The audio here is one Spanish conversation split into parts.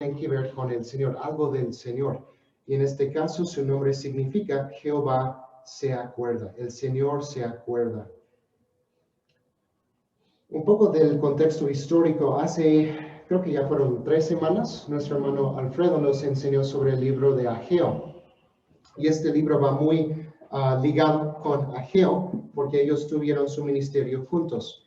tienen que ver con el Señor, algo del Señor. Y en este caso su nombre significa Jehová se acuerda, el Señor se acuerda. Un poco del contexto histórico. Creo que ya fueron 3 semanas, nuestro hermano Alfredo nos enseñó sobre el libro de Ageo. Y este libro va muy ligado con Ageo, porque ellos tuvieron su ministerio juntos.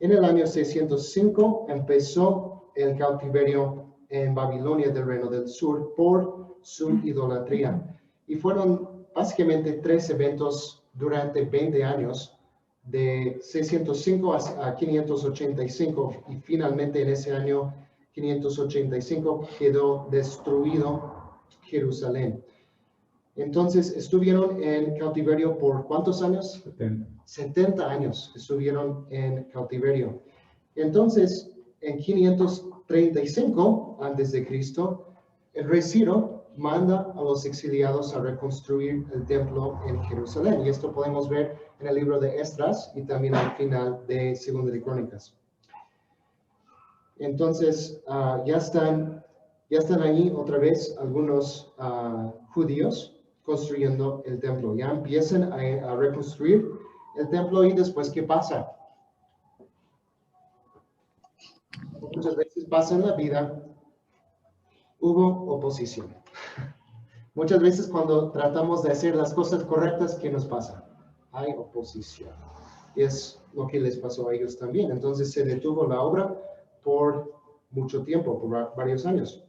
En el año 605 empezó el cautiverio en Babilonia del Reino del Sur por su idolatría. Y fueron básicamente 3 eventos durante 20 años, de 605 a 585, y finalmente en ese año 585 quedó destruido Jerusalén. Entonces estuvieron en cautiverio por ¿cuántos años? 70 años estuvieron en cautiverio. Entonces, en 535 antes de Cristo, el rey Ciro manda a los exiliados a reconstruir el templo en Jerusalén. Y esto podemos ver en el libro de Esdras y también al final de Segunda de Crónicas. Entonces, ya están ahí otra vez algunos judíos construyendo el templo. Ya empiezan a reconstruir el templo. Y después, ¿qué pasa? Muchas veces pasa en la vida, hubo oposición. Muchas veces cuando tratamos de hacer las cosas correctas, ¿qué nos pasa? Hay oposición. Y es lo que les pasó a ellos también. Entonces se detuvo la obra por mucho tiempo, por varios años.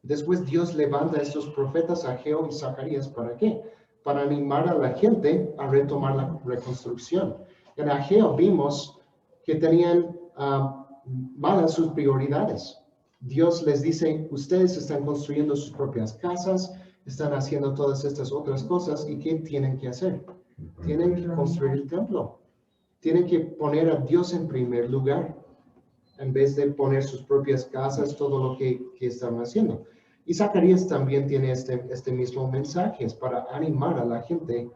Después Dios levanta a estos profetas, Ageo y Zacarías, ¿para qué? Para animar a la gente a retomar la reconstrucción. En Ageo vimos que tenían malas sus prioridades. Dios les dice, ustedes están construyendo sus propias casas, están haciendo todas estas otras cosas, ¿y qué tienen que hacer? Tienen que construir el templo. Tienen que poner a Dios en primer lugar, en vez de poner sus propias casas, todo lo que están haciendo. Y Zacarías también tiene este mismo mensaje, es para animar a la gente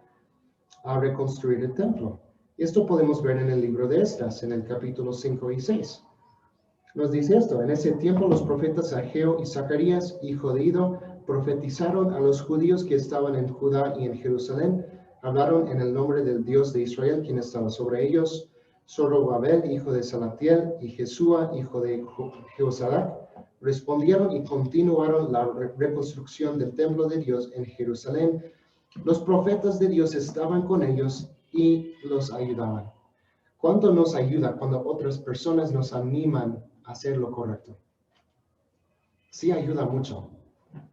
a reconstruir el templo. Y esto podemos ver en el libro de Esdras, en el capítulo 5 y 6. Nos dice esto: en ese tiempo los profetas Ageo y Zacarías, hijo de Ido, profetizaron a los judíos que estaban en Judá y en Jerusalén. Hablaron en el nombre del Dios de Israel, quien estaba sobre ellos. Zorobabel, hijo de Salatiel, y Jesúa, hijo de Jehosadac, respondieron y continuaron la reconstrucción del templo de Dios en Jerusalén. Los profetas de Dios estaban con ellos y los ayudaban. ¿Cuánto nos ayuda cuando otras personas nos animan a hacer lo correcto? Sí, ayuda mucho.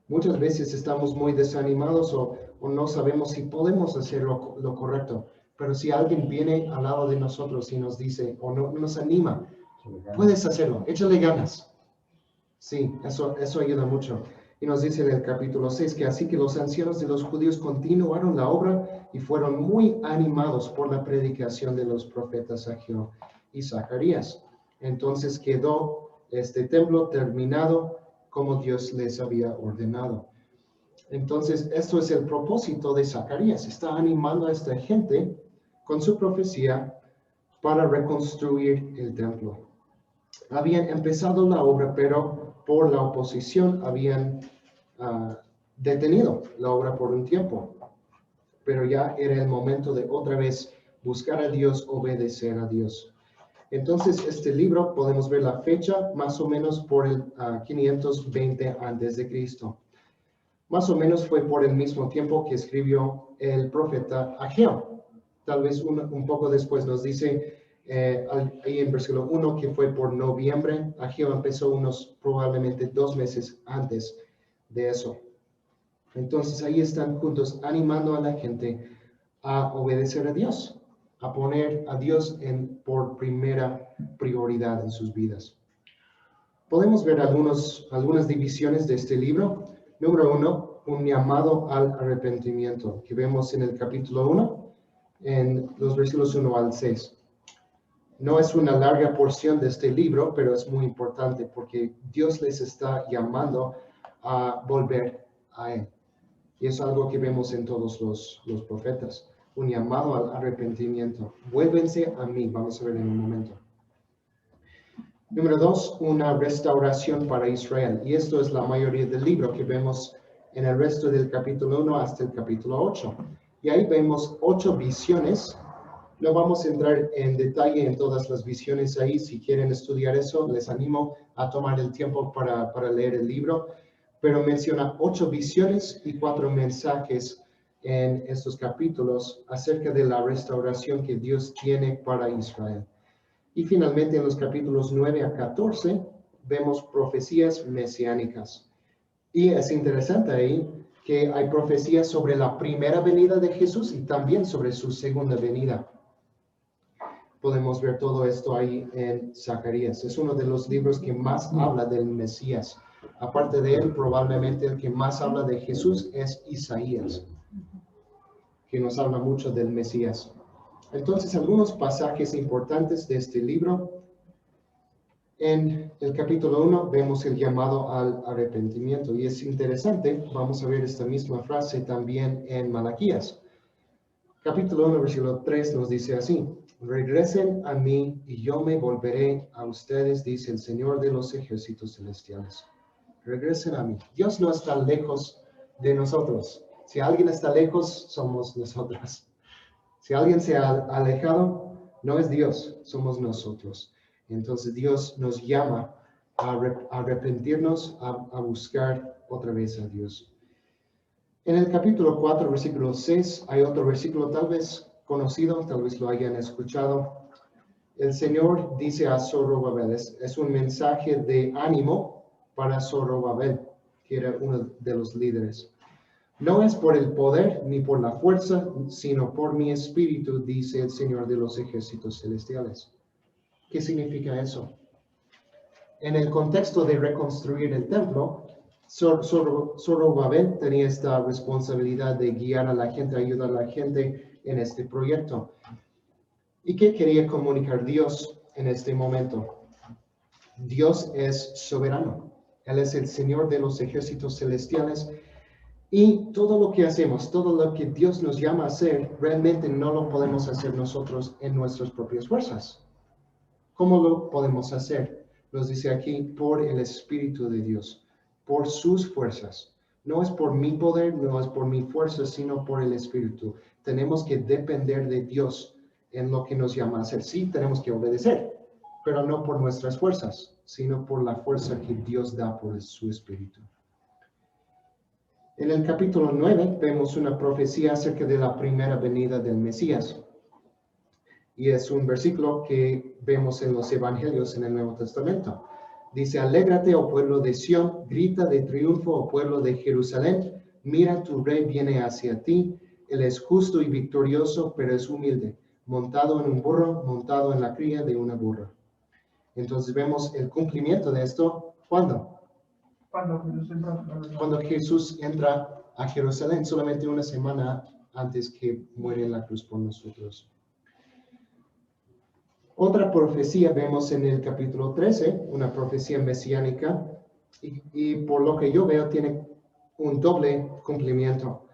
Muchas veces estamos muy desanimados o no sabemos si podemos hacer lo correcto. Pero si alguien viene al lado de nosotros y nos dice o nos anima, puedes hacerlo, échale ganas. Sí, eso ayuda mucho. Y nos dice en el capítulo 6 que así que los ancianos de los judíos continuaron la obra y fueron muy animados por la predicación de los profetas Ageo y Zacarías. Entonces quedó este templo terminado como Dios les había ordenado. Entonces, esto es el propósito de Zacarías. Está animando a esta gente con su profecía para reconstruir el templo. Habían empezado la obra, pero por la oposición habían detenido la obra por un tiempo. Pero ya era el momento de otra vez buscar a Dios, obedecer a Dios. Entonces, este libro podemos ver la fecha más o menos por el 520 antes de Cristo. Más o menos fue por el mismo tiempo que escribió el profeta Ageo. Tal vez un poco después nos dice ahí en versículo 1 que fue por noviembre. Ageo empezó probablemente 2 meses antes de eso. Entonces ahí están juntos animando a la gente a obedecer a Dios, a poner a Dios por primera prioridad en sus vidas. Podemos ver algunas divisiones de este libro. Número 1, un llamado al arrepentimiento, que vemos en el capítulo 1, en los versículos 1 al 6. No es una larga porción de este libro, pero es muy importante porque Dios les está llamando a volver a Él. Y es algo que vemos en todos los profetas. Un llamado al arrepentimiento. Vuélvense a mí. Vamos a ver en un momento. Número 2, una restauración para Israel. Y esto es la mayoría del libro que vemos en el resto del capítulo 1 hasta el capítulo 8. Y ahí vemos 8 visiones. No vamos a entrar en detalle en todas las visiones ahí. Si quieren estudiar eso, les animo a tomar el tiempo para leer el libro. Pero menciona 8 visiones y 4 mensajes en estos capítulos acerca de la restauración que Dios tiene para Israel. Y finalmente en los capítulos 9 a 14 vemos profecías mesiánicas. Y es interesante ahí que hay profecías sobre la primera venida de Jesús y también sobre su segunda venida. Podemos ver todo esto ahí en Zacarías. Es uno de los libros que más habla del Mesías. Aparte de él, probablemente el que más habla de Jesús es Isaías, que nos habla mucho del Mesías. Entonces, algunos pasajes importantes de este libro. En el capítulo 1 vemos el llamado al arrepentimiento. Y es interesante, vamos a ver esta misma frase también en Malaquías. Capítulo 1, versículo 3 nos dice así: regresen a mí y yo me volveré a ustedes, dice el Señor de los ejércitos celestiales. Regresen a mí. Dios no está lejos de nosotros. Si alguien está lejos, somos nosotros. Si alguien se ha alejado, no es Dios, somos nosotros. Entonces Dios nos llama a arrepentirnos, a buscar otra vez a Dios. En el capítulo 4, versículo 6, hay otro versículo tal vez conocido, tal vez lo hayan escuchado. El Señor dice a Zorobabel, es un mensaje de ánimo para Zorobabel, que era uno de los líderes. No es por el poder ni por la fuerza, sino por mi espíritu, dice el Señor de los ejércitos celestiales. ¿Qué significa eso? En el contexto de reconstruir el templo, Zorobabel tenía esta responsabilidad de guiar a la gente, ayudar a la gente en este proyecto. ¿Y qué quería comunicar Dios en este momento? Dios es soberano. Él es el Señor de los ejércitos celestiales. Y todo lo que hacemos, todo lo que Dios nos llama a hacer, realmente no lo podemos hacer nosotros en nuestras propias fuerzas. ¿Cómo lo podemos hacer? Nos dice aquí, por el Espíritu de Dios, por sus fuerzas. No es por mi poder, no es por mi fuerza, sino por el Espíritu. Tenemos que depender de Dios en lo que nos llama a hacer. Sí, tenemos que obedecer, pero no por nuestras fuerzas, sino por la fuerza que Dios da por su Espíritu. En el capítulo 9 vemos una profecía acerca de la primera venida del Mesías. Y es un versículo que vemos en los Evangelios en el Nuevo Testamento. Dice: alégrate, oh pueblo de Sión, grita de triunfo, oh pueblo de Jerusalén. Mira, tu rey viene hacia ti. Él es justo y victorioso, pero es humilde, montado en un burro, montado en la cría de una burra. Entonces vemos el cumplimiento de esto. ¿Cuándo? Cuando Jesús entra a Jerusalén, solamente una semana antes que muere en la cruz por nosotros. Otra profecía vemos en el capítulo 13, una profecía mesiánica, y por lo que yo veo tiene un doble cumplimiento.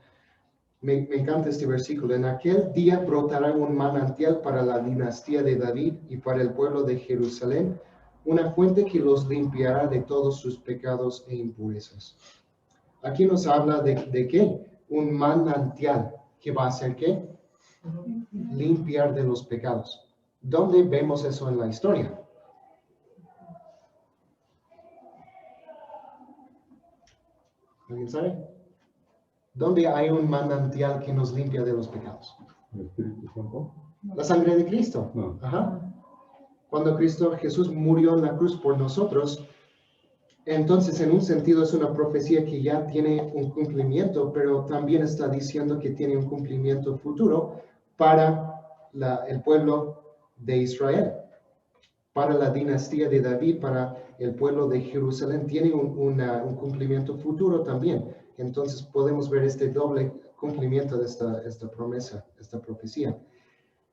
Me encanta este versículo. En aquel día brotará un manantial para la dinastía de David y para el pueblo de Jerusalén, una fuente que los limpiará de todos sus pecados e impurezas. Aquí nos habla de qué? Un manantial que va a hacer qué? Limpiar de los pecados. ¿Dónde vemos eso en la historia? ¿Alguien sabe? ¿Dónde hay un manantial que nos limpia de los pecados? ¿El Espíritu Santo? La sangre de Cristo. No. Ajá. Cuando Jesús murió en la cruz por nosotros, entonces en un sentido es una profecía que ya tiene un cumplimiento, pero también está diciendo que tiene un cumplimiento futuro para el pueblo de Israel, para la dinastía de David, para el pueblo de Jerusalén. Tiene un cumplimiento futuro también. Entonces podemos ver este doble cumplimiento de esta promesa, esta profecía.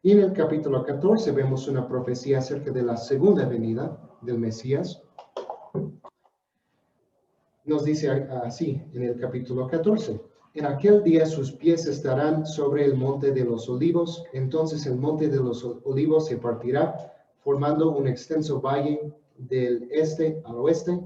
Y en el capítulo 14 vemos una profecía acerca de la segunda venida del Mesías. Nos dice así en el capítulo 14. En aquel día sus pies estarán sobre el monte de los olivos. Entonces el monte de los olivos se partirá, formando un extenso valle del este al oeste.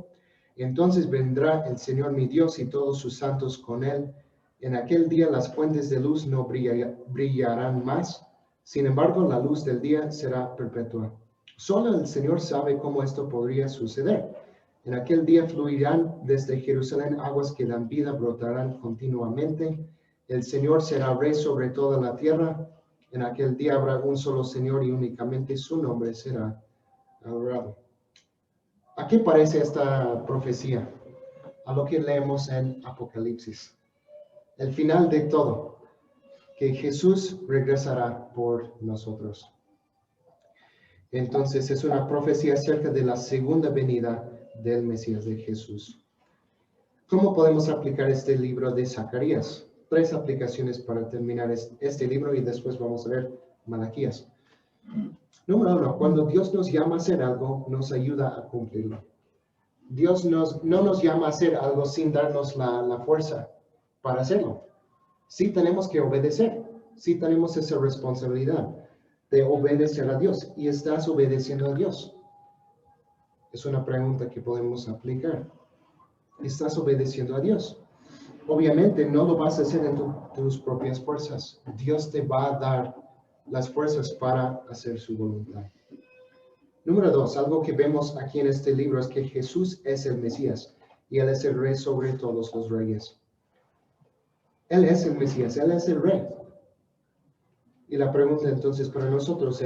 Entonces vendrá el Señor mi Dios y todos sus santos con él. En aquel día las fuentes de luz no brillarán más. Sin embargo, la luz del día será perpetua. Solo el Señor sabe cómo esto podría suceder. En aquel día fluirán desde Jerusalén aguas que dan vida, brotarán continuamente. El Señor será rey sobre toda la tierra. En aquel día habrá un solo Señor y únicamente su nombre será adorado. ¿A qué parece esta profecía? A lo que leemos en Apocalipsis. El final de todo, que Jesús regresará por nosotros. Entonces es una profecía acerca de la segunda venida del Mesías de Jesús. ¿Cómo podemos aplicar este libro de Zacarías? 3 aplicaciones para terminar este libro y después vamos a ver Malaquías. Número 1, cuando Dios nos llama a hacer algo, nos ayuda a cumplirlo. Dios no nos llama a hacer algo sin darnos la fuerza para hacerlo. Sí tenemos que obedecer, sí tenemos esa responsabilidad de obedecer a Dios. ¿Y estás obedeciendo a Dios? Es una pregunta que podemos aplicar. ¿Estás obedeciendo a Dios? Obviamente no lo vas a hacer en tus propias fuerzas. Dios te va a dar las fuerzas para hacer su voluntad. Número 2, algo que vemos aquí en este libro es que Jesús es el Mesías y Él es el rey sobre todos los reyes. Él es el Mesías, Él es el rey. Y la pregunta entonces para nosotros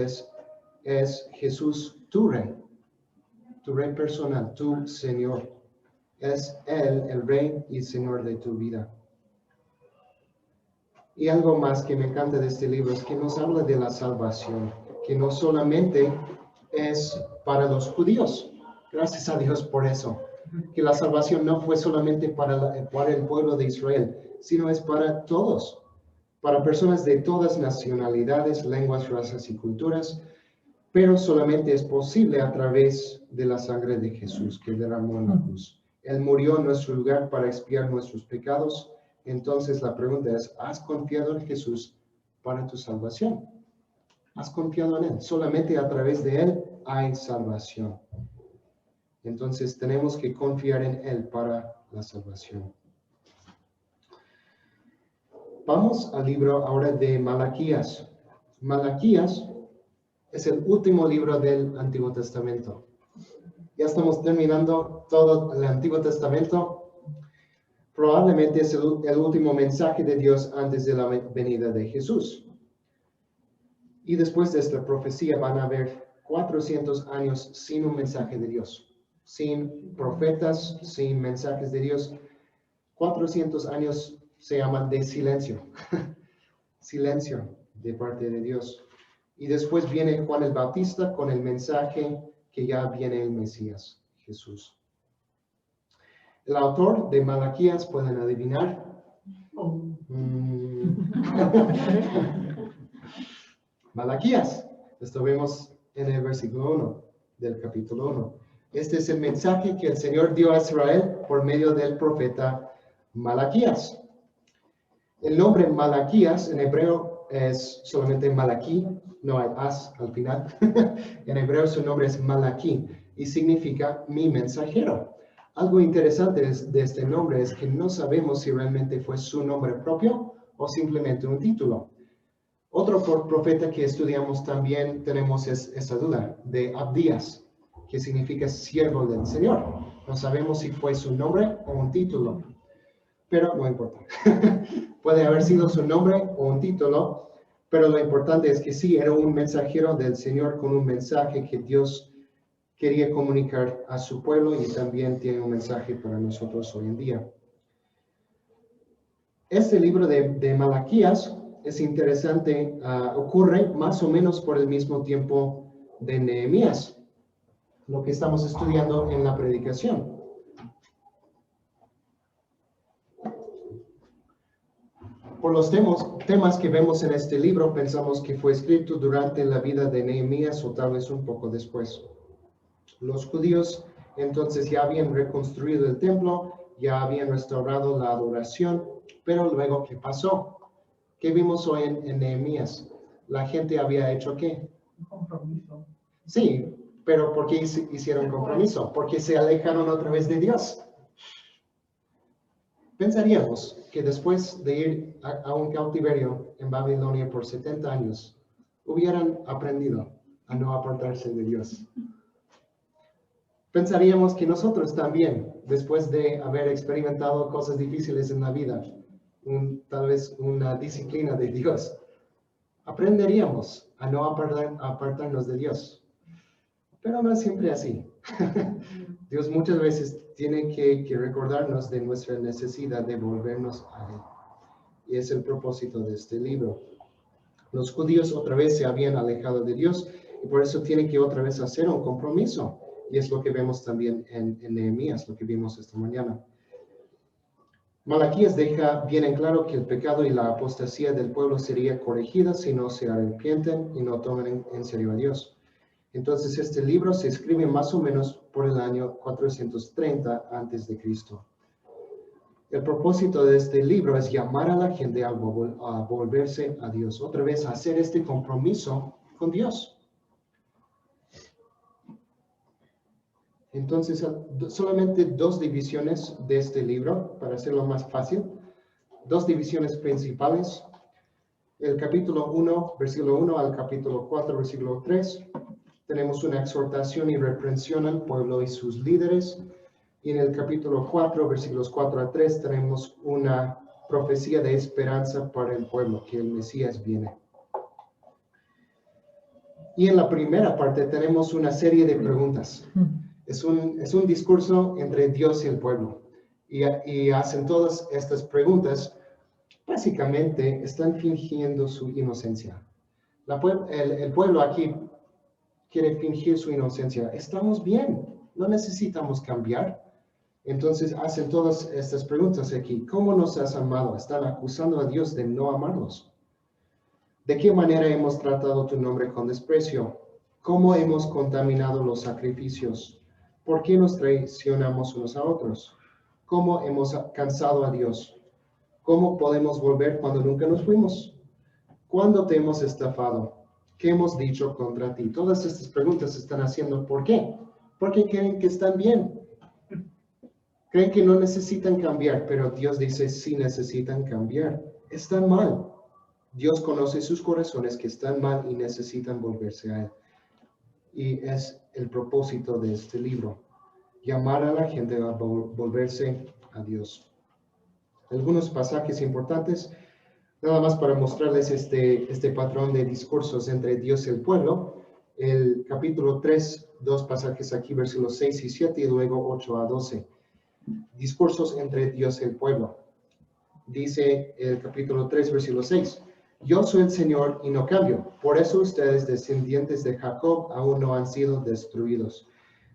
¿es Jesús tu rey personal, tu Señor? ¿Es Él el rey y Señor de tu vida? Y algo más que me encanta de este libro es que nos habla de la salvación, que no solamente es para los judíos. Gracias a Dios por eso. Que la salvación no fue solamente para el pueblo de Israel, sino es para todos. Para personas de todas nacionalidades, lenguas, razas y culturas. Pero solamente es posible a través de la sangre de Jesús que derramó en la cruz. Él murió en nuestro lugar para expiar nuestros pecados. Entonces la pregunta es, ¿has confiado en Jesús para tu salvación? ¿Has confiado en Él? Solamente a través de Él hay salvación. Entonces tenemos que confiar en Él para la salvación. Vamos al libro ahora de Malaquías. Malaquías es el último libro del Antiguo Testamento. Ya estamos terminando todo el Antiguo Testamento. Probablemente es el último mensaje de Dios antes de la venida de Jesús. Y después de esta profecía van a haber 400 años sin un mensaje de Dios. Sin profetas, sin mensajes de Dios. 400 años se llaman de silencio. Silencio de parte de Dios. Y después viene Juan el Bautista con el mensaje que ya viene el Mesías, Jesús. El autor de Malaquías, ¿pueden adivinar? Malaquías. Esto vemos en el versículo 1 del capítulo 1. Este es el mensaje que el Señor dio a Israel por medio del profeta Malaquías. El nombre Malaquías en hebreo es solamente Malaquí, no hay as al final. En hebreo su nombre es Malaquí y significa mi mensajero. Algo interesante de este nombre es que no sabemos si realmente fue su nombre propio o simplemente un título. Otro profeta que estudiamos también tenemos esa duda de Abdías, que significa siervo del Señor. No sabemos si fue su nombre o un título, pero no importa. Puede haber sido su nombre o un título, pero lo importante es que sí, era un mensajero del Señor con un mensaje que Dios quería comunicar a su pueblo y también tiene un mensaje para nosotros hoy en día. Este libro de Malaquías es interesante, ocurre más o menos por el mismo tiempo de Nehemías, lo que estamos estudiando en la predicación. Por los temas que vemos en este libro, pensamos que fue escrito durante la vida de Nehemías o tal vez un poco después. Los judíos entonces ya habían reconstruido el templo, ya habían restaurado la adoración, pero luego, ¿qué pasó? ¿Qué vimos hoy en Nehemías? La gente había hecho ¿qué? Un compromiso. Sí, Pero ¿por qué hicieron compromiso? Porque se alejaron otra vez de Dios. Pensaríamos que después de ir a un cautiverio en Babilonia por 70 años, hubieran aprendido a no apartarse de Dios. Pensaríamos que nosotros también, después de haber experimentado cosas difíciles en la vida, tal vez una disciplina de Dios, aprenderíamos a no apartarnos de Dios. Pero no es siempre así. Dios muchas veces tiene que recordarnos de nuestra necesidad de volvernos a Él. Y es el propósito de este libro. Los judíos otra vez se habían alejado de Dios y por eso tienen que otra vez hacer un compromiso. Y es lo que vemos también en Nehemías, lo que vimos esta mañana. Malaquías deja bien en claro que el pecado y la apostasía del pueblo sería corregida si no se arrepienten y no toman en serio a Dios. Entonces este libro se escribe más o menos por el año 430 a.C. El propósito de este libro es llamar a la gente a volverse a Dios, otra vez a hacer este compromiso con Dios. Entonces, solamente dos divisiones de este libro, para hacerlo más fácil. Dos divisiones principales. El capítulo 1, versículo 1 al capítulo 4, versículo 3. Tenemos una exhortación y reprensión al pueblo y sus líderes. Y en el capítulo 4, versículos 4 a 3, tenemos una profecía de esperanza para el pueblo, que el Mesías viene. Y en la primera parte tenemos una serie de preguntas. Es un discurso entre Dios y el pueblo. Y hacen todas estas preguntas. Básicamente están fingiendo su inocencia. El pueblo aquí quiere fingir su inocencia. Estamos bien, no necesitamos cambiar. Entonces hacen todas estas preguntas aquí. ¿Cómo nos has amado? Están acusando a Dios de no amarlos. ¿De qué manera hemos tratado tu nombre con desprecio? ¿Cómo hemos contaminado los sacrificios? ¿Por qué nos traicionamos unos a otros? ¿Cómo hemos cansado a Dios? ¿Cómo podemos volver cuando nunca nos fuimos? ¿Cuándo te hemos estafado? ¿Qué hemos dicho contra ti? Todas estas preguntas se están haciendo. ¿Por qué? Porque creen que están bien. Creen que no necesitan cambiar, pero Dios dice sí necesitan cambiar. Están mal. Dios conoce sus corazones que están mal y necesitan volverse a Él. Y es el propósito de este libro, llamar a la gente a volverse a Dios. Algunos pasajes importantes, nada más para mostrarles este patrón de discursos entre Dios y el pueblo. El capítulo 3, dos pasajes aquí, versículos 6 y 7, y luego 8 a 12. Discursos entre Dios y el pueblo. Dice el capítulo 3, versículo 6. Yo soy el Señor y no cambio. Por eso ustedes, descendientes de Jacob, aún no han sido destruidos.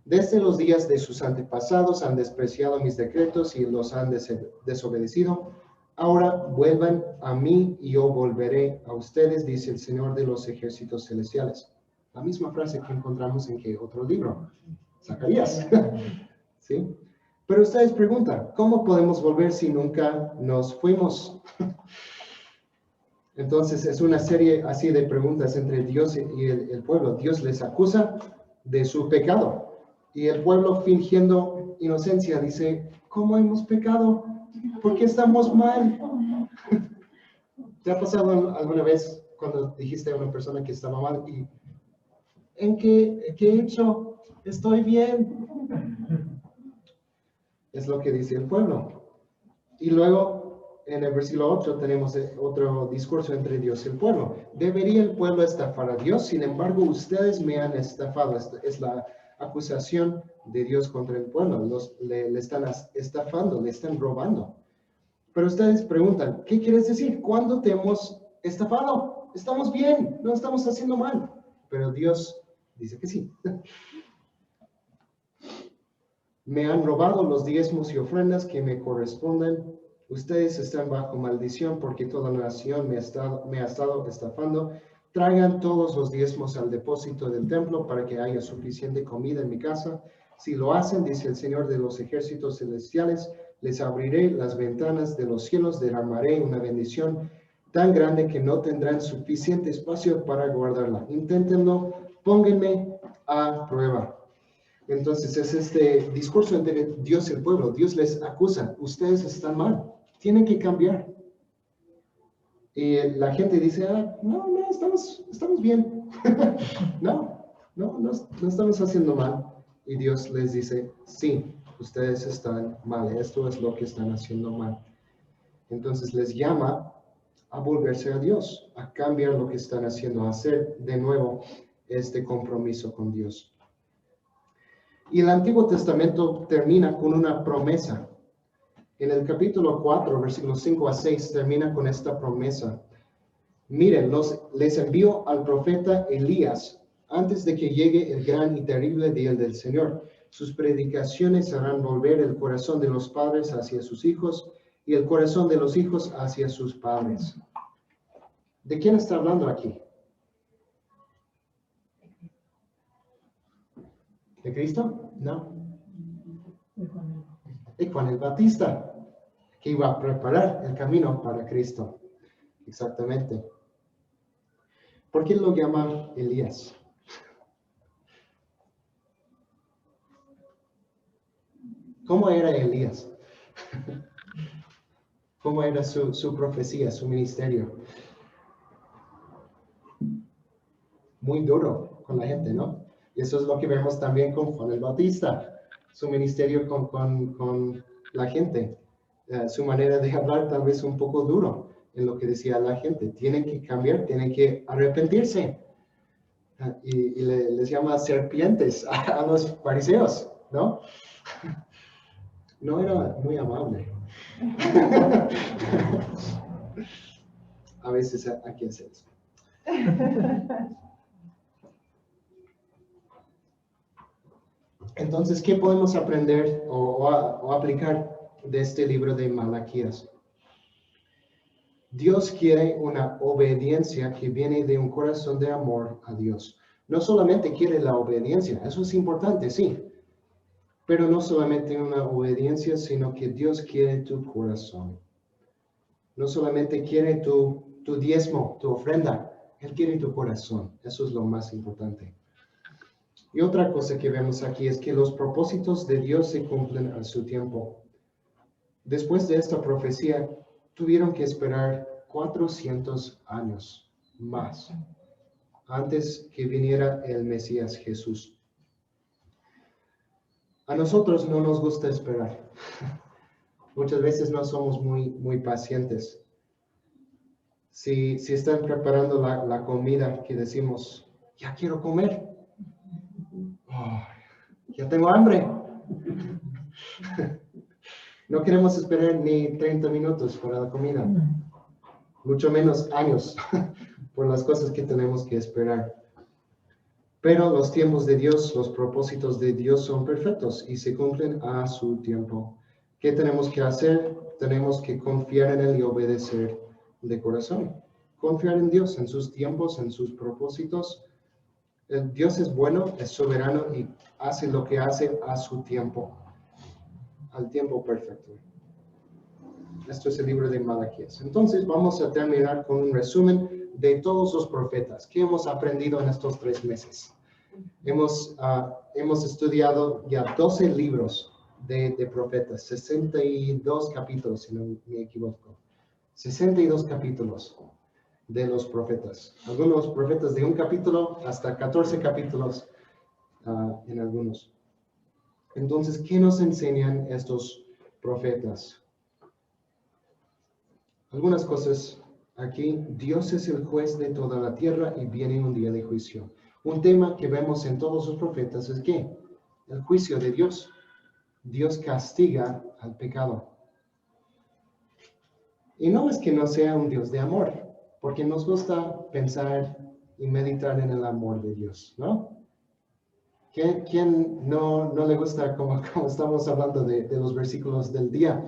Desde los días de sus antepasados han despreciado mis decretos y los han desobedecido. Ahora vuelvan a mí y yo volveré a ustedes, dice el Señor de los ejércitos celestiales. La misma frase que encontramos en ¿qué otro libro? Zacarías. ¿Sí? Pero ustedes preguntan, ¿cómo podemos volver si nunca nos fuimos? Entonces es una serie así de preguntas entre Dios y el pueblo. Dios les acusa de su pecado. Y el pueblo fingiendo inocencia dice, ¿cómo hemos pecado? ¿Por qué estamos mal? ¿Te ha pasado alguna vez cuando dijiste a una persona que estaba mal y ¿en qué he hecho? Estoy bien. Es lo que dice el pueblo. Y luego en el versículo 8 tenemos otro discurso entre Dios y el pueblo. ¿Debería el pueblo estafar a Dios? Sin embargo, ustedes me han estafado. Esta es la acusación de Dios contra el pueblo. Le están estafando, le están robando. Pero ustedes preguntan, ¿qué quieres decir? ¿Cuándo te hemos estafado? Estamos bien, no estamos haciendo mal. Pero Dios dice que sí. Me han robado los diezmos y ofrendas que me corresponden. Ustedes están bajo maldición porque toda la nación me ha estado estafando. Traigan todos los diezmos al depósito del templo para que haya suficiente comida en mi casa. Si lo hacen, dice el Señor de los ejércitos celestiales, les abriré las ventanas de los cielos, derramaré una bendición tan grande que no tendrán suficiente espacio para guardarla. Inténtenlo, pónganme a prueba. Entonces es este discurso entre Dios y el pueblo. Dios les acusa, ustedes están mal, tienen que cambiar. Y la gente dice, no, estamos bien. no estamos haciendo mal. Y Dios les dice, sí, ustedes están mal, esto es lo que están haciendo mal. Entonces les llama a volverse a Dios, a cambiar lo que están haciendo, a hacer de nuevo este compromiso con Dios. Y el Antiguo Testamento termina con una promesa. En el capítulo 4, versículos 5 a 6, termina con esta promesa. Miren, les envío al profeta Elías antes de que llegue el gran y terrible día del Señor. Sus predicaciones harán volver el corazón de los padres hacia sus hijos y el corazón de los hijos hacia sus padres. ¿De quién está hablando aquí? ¿De Cristo? No. De Juan el Bautista, que iba a preparar el camino para Cristo. Exactamente. ¿Por qué lo llama Elías? ¿Cómo era Elías? ¿Cómo era su profecía, su ministerio? Muy duro con la gente, ¿no? Y eso es lo que vemos también con Juan el Bautista, su ministerio con la gente, su manera de hablar tal vez un poco duro en lo que decía la gente. Tienen que cambiar, tienen que arrepentirse. Y les llama serpientes a los fariseos, ¿no? No era muy amable. A veces hay que hacer eso. Entonces, ¿qué podemos aprender o aplicar de este libro de Malaquías? Dios quiere una obediencia que viene de un corazón de amor a Dios. No solamente quiere la obediencia, eso es importante, sí. Pero no solamente una obediencia, sino que Dios quiere tu corazón. No solamente quiere tu diezmo, tu ofrenda, Él quiere tu corazón. Eso es lo más importante. Y otra cosa que vemos aquí es que los propósitos de Dios se cumplen a su tiempo. Después de esta profecía, tuvieron que esperar 400 años más antes que viniera el Mesías Jesús. A nosotros no nos gusta esperar. Muchas veces no somos muy pacientes. Si están preparando la comida que decimos, ya quiero comer. Oh, ya tengo hambre. No queremos esperar ni 30 minutos para la comida. Mucho menos años por las cosas que tenemos que esperar. Pero los tiempos de Dios, los propósitos de Dios son perfectos y se cumplen a su tiempo. ¿Qué tenemos que hacer? Tenemos que confiar en Él y obedecer de corazón. Confiar en Dios, en sus tiempos, en sus propósitos. Dios es bueno, es soberano y hace lo que hace a su tiempo, al tiempo perfecto. Esto es el libro de Malaquías. Entonces vamos a terminar con un resumen de todos los profetas. ¿Qué hemos aprendido en estos 3 meses? Hemos estudiado ya 12 libros de profetas, 62 capítulos, si no me equivoco. 62 capítulos de los profetas. Algunos profetas de un capítulo hasta 14 capítulos en algunos. Entonces, ¿qué nos enseñan estos profetas? Algunas cosas aquí. Dios es el juez de toda la tierra y viene un día de juicio. Un tema que vemos en todos los profetas es ¿qué? El juicio de Dios. Dios castiga al pecado. Y no es que no sea un Dios de amor, porque nos gusta pensar y meditar en el amor de Dios, ¿no? ¿Quién no le gusta, como estamos hablando de los versículos del día,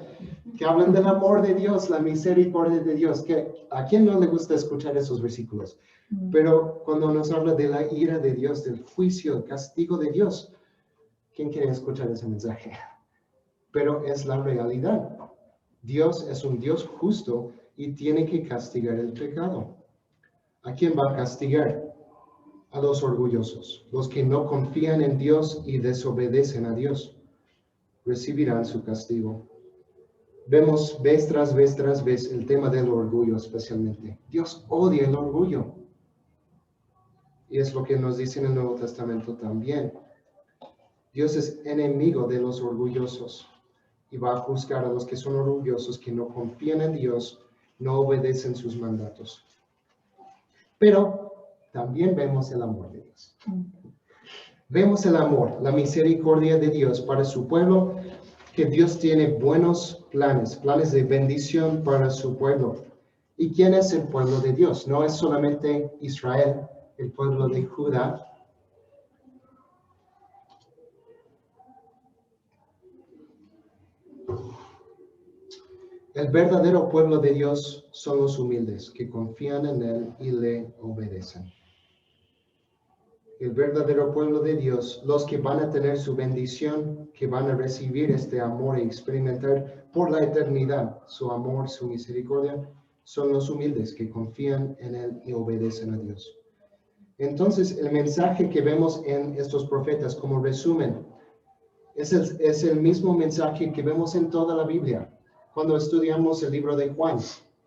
que hablan del amor de Dios, la misericordia de Dios? ¿A quién no le gusta escuchar esos versículos? Pero cuando nos habla de la ira de Dios, del juicio, el castigo de Dios, ¿quién quiere escuchar ese mensaje? Pero es la realidad. Dios es un Dios justo y tiene que castigar el pecado. ¿A quién va a castigar? a los orgullosos, los que no confían en Dios y desobedecen a Dios, recibirán su castigo. Vemos vez tras vez el tema del orgullo especialmente. Dios odia el orgullo. Y es lo que nos dice en el Nuevo Testamento también. Dios es enemigo de los orgullosos y va a juzgar a los que son orgullosos, que no confían en Dios, no obedecen sus mandatos. Pero también vemos el amor de Dios. Vemos el amor, la misericordia de Dios para su pueblo, que Dios tiene buenos planes, planes de bendición para su pueblo. ¿Y quién es el pueblo de Dios? No es solamente Israel, el pueblo de Judá. El verdadero pueblo de Dios son los humildes, que confían en Él y le obedecen. El verdadero pueblo de Dios, los que van a tener su bendición, que van a recibir este amor y experimentar por la eternidad su amor, su misericordia, son los humildes que confían en Él y obedecen a Dios. Entonces, el mensaje que vemos en estos profetas como resumen es el mismo mensaje que vemos en toda la Biblia. Cuando estudiamos el libro de Juan,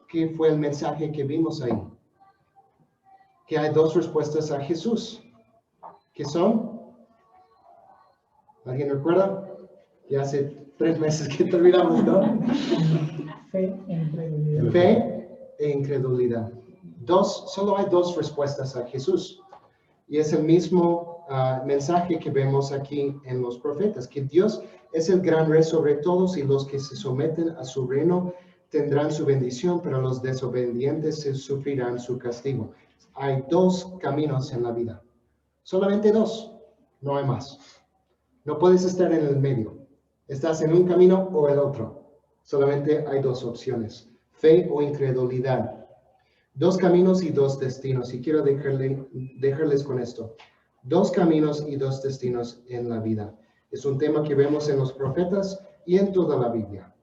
¿qué fue el mensaje que vimos ahí? Que hay dos respuestas a Jesús. ¿Qué son? ¿Alguien recuerda? Ya hace 3 meses que terminamos, ¿no? Fe e incredulidad. Fe e incredulidad. Solo hay 2 respuestas a Jesús. Y es el mismo mensaje que vemos aquí en los profetas, que Dios es el gran rey sobre todos y los que se someten a su reino tendrán su bendición, pero los desobedientes sufrirán su castigo. Hay 2 caminos en la vida. Solamente 2, no hay más. No puedes estar en el medio. Estás en un camino o el otro. Solamente hay 2 opciones, fe o incredulidad. 2 caminos y 2 destinos. Y quiero dejarles con esto. 2 caminos y 2 destinos en la vida. Es un tema que vemos en los profetas y en toda la Biblia.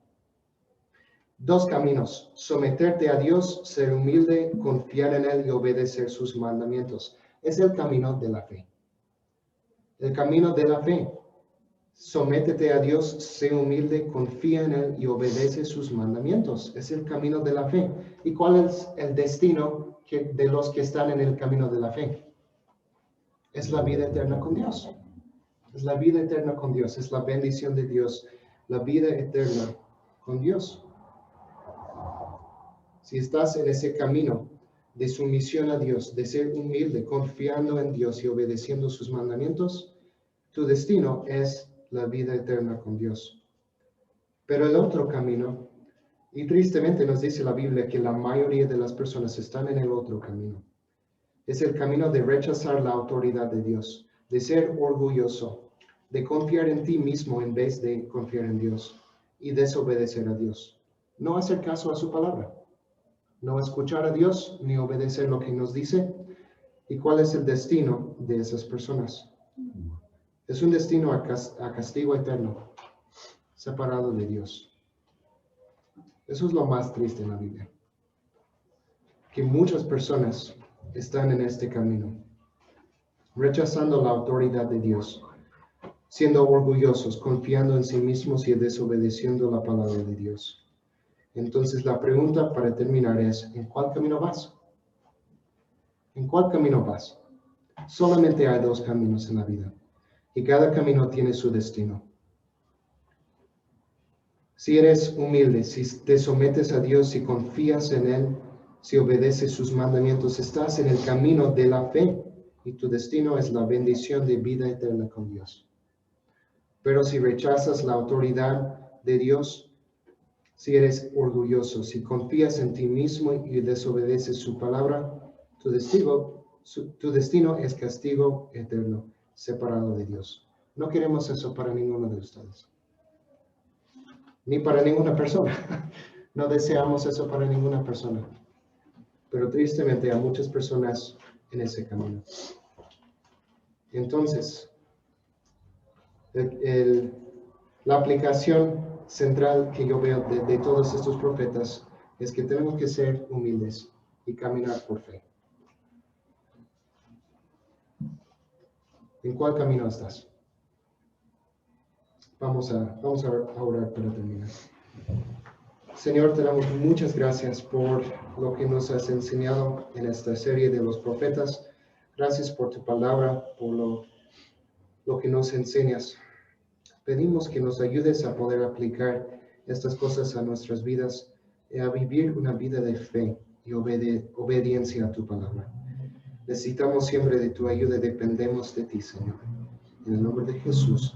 2 caminos. Someterte a Dios, ser humilde, confiar en Él y obedecer sus mandamientos. Es el camino de la fe. El camino de la fe. Sométete a Dios, sé humilde, confía en Él y obedece sus mandamientos. Es el camino de la fe. ¿Y cuál es el destino de los que están en el camino de la fe? Es la vida eterna con Dios. Es la vida eterna con Dios. Es la bendición de Dios. La vida eterna con Dios. Si estás en ese camino de sumisión a Dios, de ser humilde, confiando en Dios y obedeciendo sus mandamientos, tu destino es la vida eterna con Dios. Pero el otro camino, y tristemente nos dice la Biblia que la mayoría de las personas están en el otro camino, es el camino de rechazar la autoridad de Dios, de ser orgulloso, de confiar en ti mismo en vez de confiar en Dios y desobedecer a Dios. No hacer caso a su palabra, no escuchar a Dios ni obedecer lo que nos dice. ¿Y cuál es el destino de esas personas? Es un destino a castigo eterno, separado de Dios. Eso es lo más triste en la Biblia. Que muchas personas están en este camino, rechazando la autoridad de Dios, siendo orgullosos, confiando en sí mismos y desobedeciendo la palabra de Dios. Entonces la pregunta para terminar es, ¿en cuál camino vas? ¿En cuál camino vas? Solamente hay 2 caminos en la vida. Y cada camino tiene su destino. Si eres humilde, si te sometes a Dios, si confías en Él, si obedeces sus mandamientos, estás en el camino de la fe y tu destino es la bendición de vida eterna con Dios. Pero si rechazas la autoridad de Dios, si eres orgulloso, si confías en ti mismo y desobedeces su palabra, tu destino es castigo eterno, separado de Dios. No queremos eso para ninguno de ustedes, ni para ninguna persona. No deseamos eso para ninguna persona. Pero tristemente hay muchas personas en ese camino. Entonces, la aplicación central que yo veo de todos estos profetas es que tenemos que ser humildes y caminar por fe. ¿En cuál camino estás? Vamos a orar para terminar. Señor, te damos muchas gracias por lo que nos has enseñado en esta serie de los profetas. Gracias por tu palabra, por lo que nos enseñas. Pedimos que nos ayudes a poder aplicar estas cosas a nuestras vidas y a vivir una vida de fe y obediencia a tu palabra. Necesitamos siempre de tu ayuda y dependemos de ti, Señor. En el nombre de Jesús.